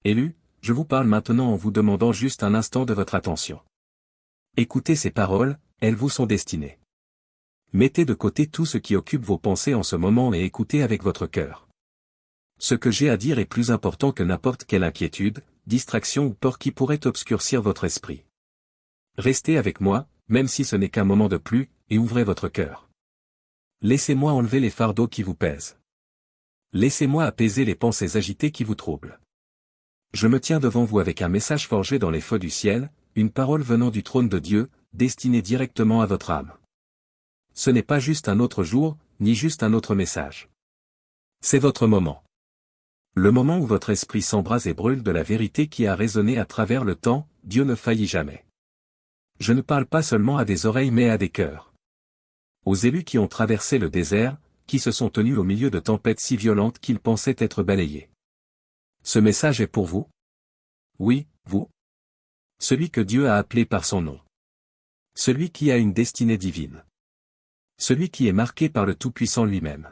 Élus, je vous parle maintenant en vous demandant juste un instant de votre attention. Écoutez ces paroles, elles vous sont destinées. Mettez de côté tout ce qui occupe vos pensées en ce moment et écoutez avec votre cœur. Ce que j'ai à dire est plus important que n'importe quelle inquiétude, distraction ou peur qui pourrait obscurcir votre esprit. Restez avec moi, même si ce n'est qu'un moment de plus, et ouvrez votre cœur. Laissez-moi enlever les fardeaux qui vous pèsent. Laissez-moi apaiser les pensées agitées qui vous troublent. Je me tiens devant vous avec un message forgé dans les feux du ciel, une parole venant du trône de Dieu, destinée directement à votre âme. Ce n'est pas juste un autre jour, ni juste un autre message. C'est votre moment. Le moment où votre esprit s'embrase et brûle de la vérité qui a résonné à travers le temps, Dieu ne faillit jamais. Je ne parle pas seulement à des oreilles mais à des cœurs. Aux élus qui ont traversé le désert, qui se sont tenus au milieu de tempêtes si violentes qu'ils pensaient être balayés. Ce message est pour vous? Oui, vous. Celui que Dieu a appelé par son nom. Celui qui a une destinée divine. Celui qui est marqué par le Tout-Puissant lui-même.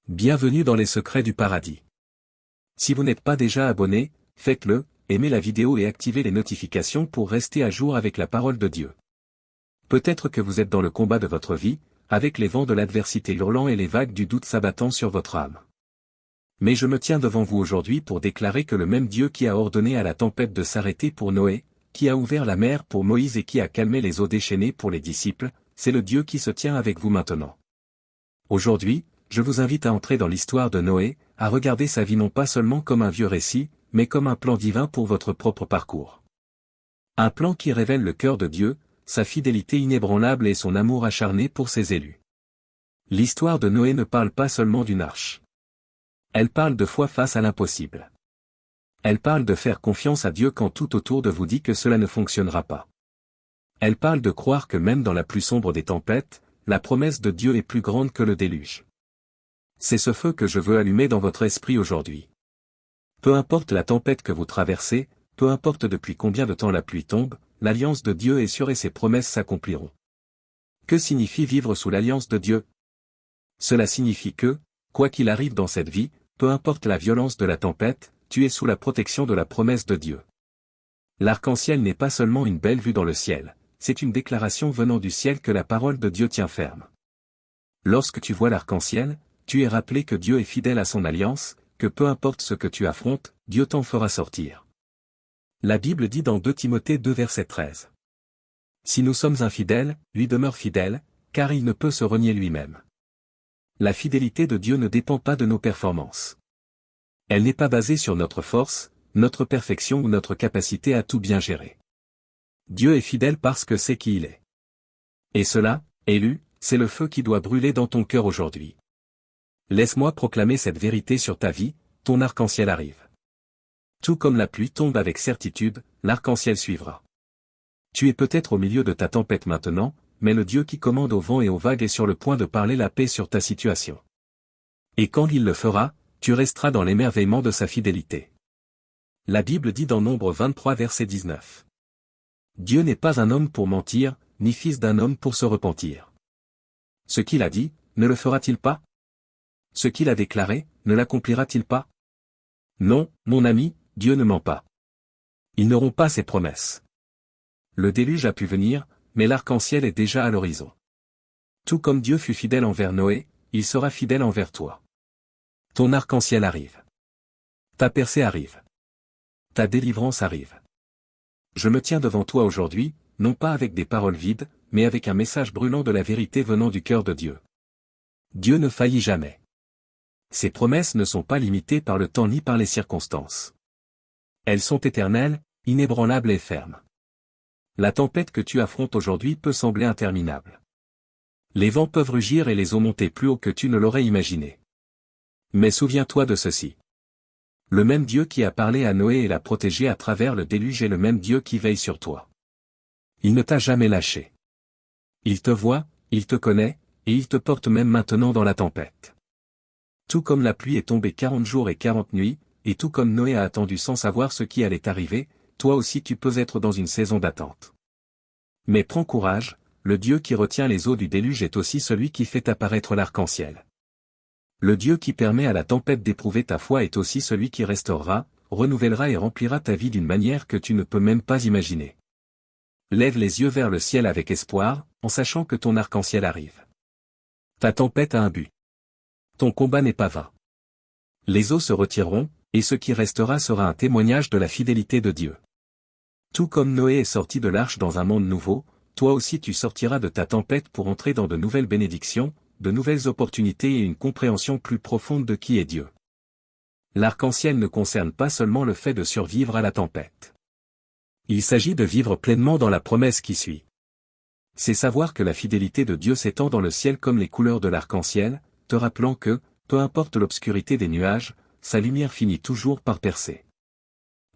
Bienvenue dans les secrets du paradis. Si vous n'êtes pas déjà abonné, faites-le, aimez la vidéo et activez les notifications pour rester à jour avec la parole de Dieu. Peut-être que vous êtes dans le combat de votre vie, avec les vents de l'adversité hurlant et les vagues du doute s'abattant sur votre âme. Mais je me tiens devant vous aujourd'hui pour déclarer que le même Dieu qui a ordonné à la tempête de s'arrêter pour Noé, qui a ouvert la mer pour Moïse et qui a calmé les eaux déchaînées pour les disciples, c'est le Dieu qui se tient avec vous maintenant. Aujourd'hui, je vous invite à entrer dans l'histoire de Noé, à regarder sa vie non pas seulement comme un vieux récit, mais comme un plan divin pour votre propre parcours. Un plan qui révèle le cœur de Dieu, sa fidélité inébranlable et son amour acharné pour ses élus. L'histoire de Noé ne parle pas seulement d'une arche. Elle parle de foi face à l'impossible. Elle parle de faire confiance à Dieu quand tout autour de vous dit que cela ne fonctionnera pas. Elle parle de croire que même dans la plus sombre des tempêtes, la promesse de Dieu est plus grande que le déluge. C'est ce feu que je veux allumer dans votre esprit aujourd'hui. Peu importe la tempête que vous traversez, peu importe depuis combien de temps la pluie tombe, l'alliance de Dieu est sûre et ses promesses s'accompliront. Que signifie vivre sous l'alliance de Dieu? Cela signifie que, quoi qu'il arrive dans cette vie, peu importe la violence de la tempête, tu es sous la protection de la promesse de Dieu. L'arc-en-ciel n'est pas seulement une belle vue dans le ciel, c'est une déclaration venant du ciel que la parole de Dieu tient ferme. Lorsque tu vois l'arc-en-ciel, tu es rappelé que Dieu est fidèle à son alliance, que peu importe ce que tu affrontes, Dieu t'en fera sortir. La Bible dit dans 2 Timothée 2 verset 13. Si nous sommes infidèles, lui demeure fidèle, car il ne peut se renier lui-même. La fidélité de Dieu ne dépend pas de nos performances. Elle n'est pas basée sur notre force, notre perfection ou notre capacité à tout bien gérer. Dieu est fidèle parce que c'est qui il est. Et cela, élu, c'est le feu qui doit brûler dans ton cœur aujourd'hui. Laisse-moi proclamer cette vérité sur ta vie, ton arc-en-ciel arrive. Tout comme la pluie tombe avec certitude, l'arc-en-ciel suivra. Tu es peut-être au milieu de ta tempête maintenant, mais le Dieu qui commande au vent et aux vagues est sur le point de parler la paix sur ta situation. Et quand il le fera, tu resteras dans l'émerveillement de sa fidélité. La Bible dit dans Nombre 23 verset 19. Dieu n'est pas un homme pour mentir, ni fils d'un homme pour se repentir. Ce qu'il a dit, ne le fera-t-il pas? Ce qu'il a déclaré, ne l'accomplira-t-il pas? Non, mon ami, Dieu ne ment pas. Ils n'auront pas ses promesses. Le déluge a pu venir, mais l'arc-en-ciel est déjà à l'horizon. Tout comme Dieu fut fidèle envers Noé, il sera fidèle envers toi. Ton arc-en-ciel arrive. Ta percée arrive. Ta délivrance arrive. Je me tiens devant toi aujourd'hui, non pas avec des paroles vides, mais avec un message brûlant de la vérité venant du cœur de Dieu. Dieu ne faillit jamais. Ses promesses ne sont pas limitées par le temps ni par les circonstances. Elles sont éternelles, inébranlables et fermes. La tempête que tu affrontes aujourd'hui peut sembler interminable. Les vents peuvent rugir et les eaux monter plus haut que tu ne l'aurais imaginé. Mais souviens-toi de ceci. Le même Dieu qui a parlé à Noé et l'a protégé à travers le déluge est le même Dieu qui veille sur toi. Il ne t'a jamais lâché. Il te voit, il te connaît, et il te porte même maintenant dans la tempête. Tout comme la pluie est tombée 40 jours et 40 nuits, et tout comme Noé a attendu sans savoir ce qui allait arriver, toi aussi tu peux être dans une saison d'attente. Mais prends courage, le Dieu qui retient les eaux du déluge est aussi celui qui fait apparaître l'arc-en-ciel. Le Dieu qui permet à la tempête d'éprouver ta foi est aussi celui qui restaurera, renouvellera et remplira ta vie d'une manière que tu ne peux même pas imaginer. Lève les yeux vers le ciel avec espoir, en sachant que ton arc-en-ciel arrive. Ta tempête a un but. Ton combat n'est pas vain. Les eaux se retireront, et ce qui restera sera un témoignage de la fidélité de Dieu. Tout comme Noé est sorti de l'arche dans un monde nouveau, toi aussi tu sortiras de ta tempête pour entrer dans de nouvelles bénédictions, de nouvelles opportunités et une compréhension plus profonde de qui est Dieu. L'arc-en-ciel ne concerne pas seulement le fait de survivre à la tempête. Il s'agit de vivre pleinement dans la promesse qui suit. C'est savoir que la fidélité de Dieu s'étend dans le ciel comme les couleurs de l'arc-en-ciel, te rappelant que, peu importe l'obscurité des nuages, sa lumière finit toujours par percer.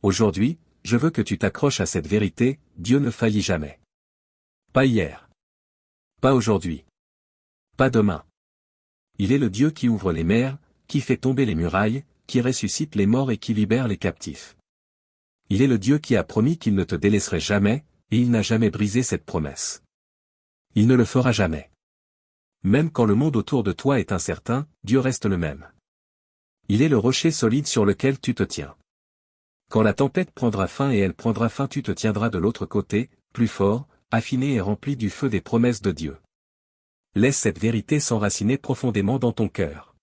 Aujourd'hui, je veux que tu t'accroches à cette vérité, Dieu ne faillit jamais. Pas hier. Pas aujourd'hui. Pas demain. Il est le Dieu qui ouvre les mers, qui fait tomber les murailles, qui ressuscite les morts et qui libère les captifs. Il est le Dieu qui a promis qu'il ne te délaisserait jamais, et il n'a jamais brisé cette promesse. Il ne le fera jamais. Même quand le monde autour de toi est incertain, Dieu reste le même. Il est le rocher solide sur lequel tu te tiens. Quand la tempête prendra fin et elle prendra fin, tu te tiendras de l'autre côté, plus fort, affiné et rempli du feu des promesses de Dieu. Laisse cette vérité s'enraciner profondément dans ton cœur.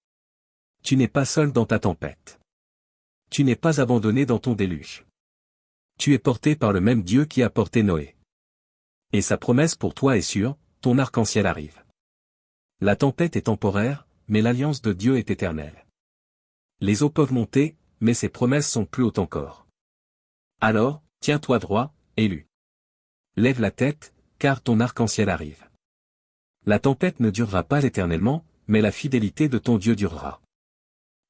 Tu n'es pas seul dans ta tempête. Tu n'es pas abandonné dans ton déluge. Tu es porté par le même Dieu qui a porté Noé. Et sa promesse pour toi est sûre, ton arc-en-ciel arrive. La tempête est temporaire, mais l'alliance de Dieu est éternelle. Les eaux peuvent monter, mais ses promesses sont plus hautes encore. Alors, tiens-toi droit, élu. Lève la tête, car ton arc-en-ciel arrive. La tempête ne durera pas éternellement, mais la fidélité de ton Dieu durera.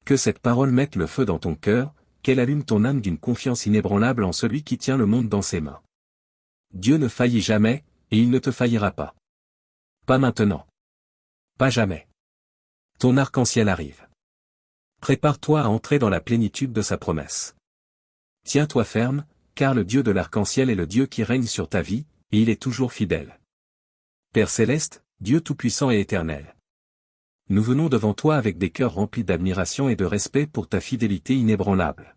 Que cette parole mette le feu dans ton cœur, qu'elle allume ton âme d'une confiance inébranlable en celui qui tient le monde dans ses mains. Dieu ne faillit jamais, et il ne te faillira pas. Pas maintenant. Pas jamais. Ton arc-en-ciel arrive. Prépare-toi à entrer dans la plénitude de sa promesse. Tiens-toi ferme, car le Dieu de l'arc-en-ciel est le Dieu qui règne sur ta vie, et il est toujours fidèle. Père céleste, Dieu tout-puissant et éternel. Nous venons devant toi avec des cœurs remplis d'admiration et de respect pour ta fidélité inébranlable.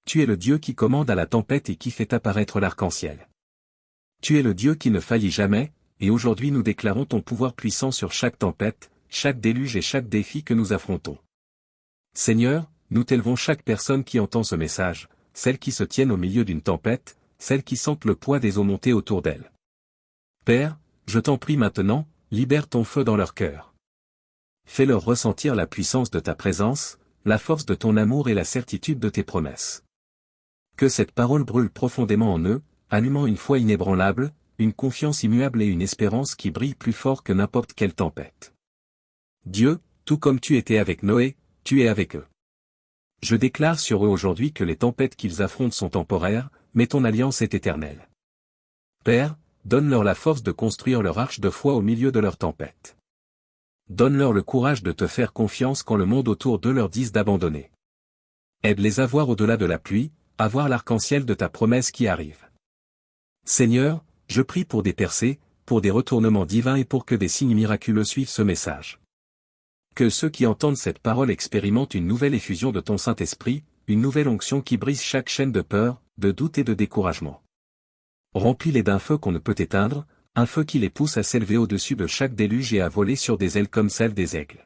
Tu es le Dieu qui commande à la tempête et qui fait apparaître l'arc-en-ciel. Tu es le Dieu qui ne faillit jamais, et aujourd'hui nous déclarons ton pouvoir puissant sur chaque tempête, chaque déluge et chaque défi que nous affrontons. Seigneur, nous t'élevons chaque personne qui entend ce message, celles qui se tiennent au milieu d'une tempête, celles qui sentent le poids des eaux monter autour d'elles. Père, je t'en prie maintenant, libère ton feu dans leur cœur. Fais-leur ressentir la puissance de ta présence, la force de ton amour et la certitude de tes promesses. Que cette parole brûle profondément en eux, allumant une foi inébranlable, une confiance immuable et une espérance qui brille plus fort que n'importe quelle tempête. Dieu, tout comme tu étais avec Noé, tu es avec eux. Je déclare sur eux aujourd'hui que les tempêtes qu'ils affrontent sont temporaires, mais ton alliance est éternelle. Père, donne-leur la force de construire leur arche de foi au milieu de leur tempête. Donne-leur le courage de te faire confiance quand le monde autour d'eux leur dise d'abandonner. Aide-les à voir au-delà de la pluie, à voir l'arc-en-ciel de ta promesse qui arrive. Seigneur, je prie pour des percées, pour des retournements divins et pour que des signes miraculeux suivent ce message. Que ceux qui entendent cette parole expérimentent une nouvelle effusion de ton Saint-Esprit, une nouvelle onction qui brise chaque chaîne de peur, de doute et de découragement. Remplis-les d'un feu qu'on ne peut éteindre, un feu qui les pousse à s'élever au-dessus de chaque déluge et à voler sur des ailes comme celles des aigles.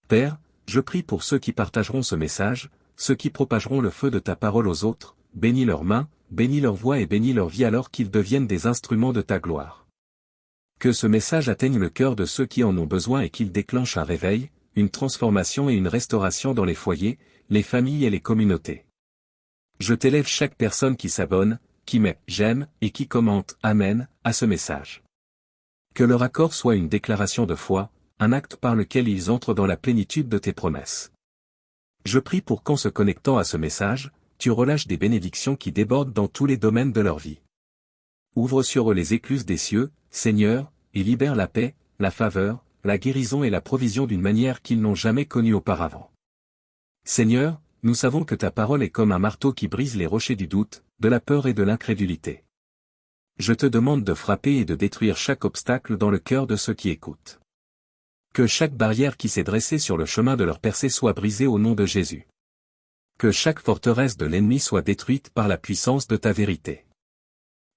Père, je prie pour ceux qui partageront ce message, ceux qui propageront le feu de ta parole aux autres, bénis leurs mains, bénis leur voix et bénis leur vie alors qu'ils deviennent des instruments de ta gloire. Que ce message atteigne le cœur de ceux qui en ont besoin et qu'il déclenche un réveil, une transformation et une restauration dans les foyers, les familles et les communautés. Je t'élève chaque personne qui s'abonne, qui met « j'aime » et qui commente « Amen » à ce message. Que leur accord soit une déclaration de foi, un acte par lequel ils entrent dans la plénitude de tes promesses. Je prie pour qu'en se connectant à ce message, tu relâches des bénédictions qui débordent dans tous les domaines de leur vie. Ouvre sur eux les écluses des cieux, Seigneur, et libère la paix, la faveur, la guérison et la provision d'une manière qu'ils n'ont jamais connue auparavant. Seigneur, nous savons que ta parole est comme un marteau qui brise les rochers du doute, de la peur et de l'incrédulité. Je te demande de frapper et de détruire chaque obstacle dans le cœur de ceux qui écoutent. Que chaque barrière qui s'est dressée sur le chemin de leur percée soit brisée au nom de Jésus. Que chaque forteresse de l'ennemi soit détruite par la puissance de ta vérité.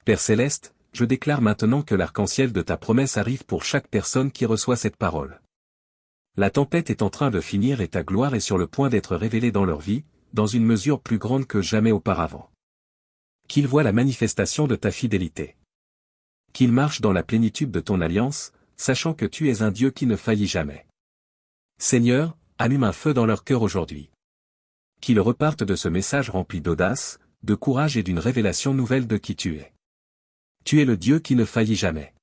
Père céleste, je déclare maintenant que l'arc-en-ciel de ta promesse arrive pour chaque personne qui reçoit cette parole. La tempête est en train de finir et ta gloire est sur le point d'être révélée dans leur vie, dans une mesure plus grande que jamais auparavant. Qu'ils voient la manifestation de ta fidélité. Qu'ils marchent dans la plénitude de ton alliance, sachant que tu es un Dieu qui ne faillit jamais. Seigneur, allume un feu dans leur cœur aujourd'hui. Qu'ils repartent de ce message rempli d'audace, de courage et d'une révélation nouvelle de qui tu es. Tu es le Dieu qui ne faillit jamais.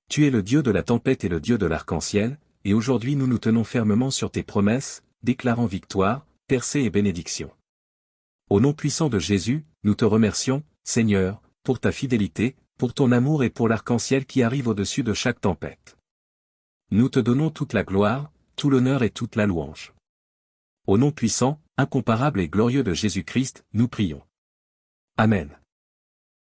Tu es le Dieu de la tempête et le Dieu de l'arc-en-ciel, et aujourd'hui nous nous tenons fermement sur tes promesses, déclarant victoire, percée et bénédiction. Au nom puissant de Jésus, nous te remercions, Seigneur, pour ta fidélité, pour ton amour et pour l'arc-en-ciel qui arrive au-dessus de chaque tempête. Nous te donnons toute la gloire, tout l'honneur et toute la louange. Au nom puissant, incomparable et glorieux de Jésus-Christ, nous prions. Amen.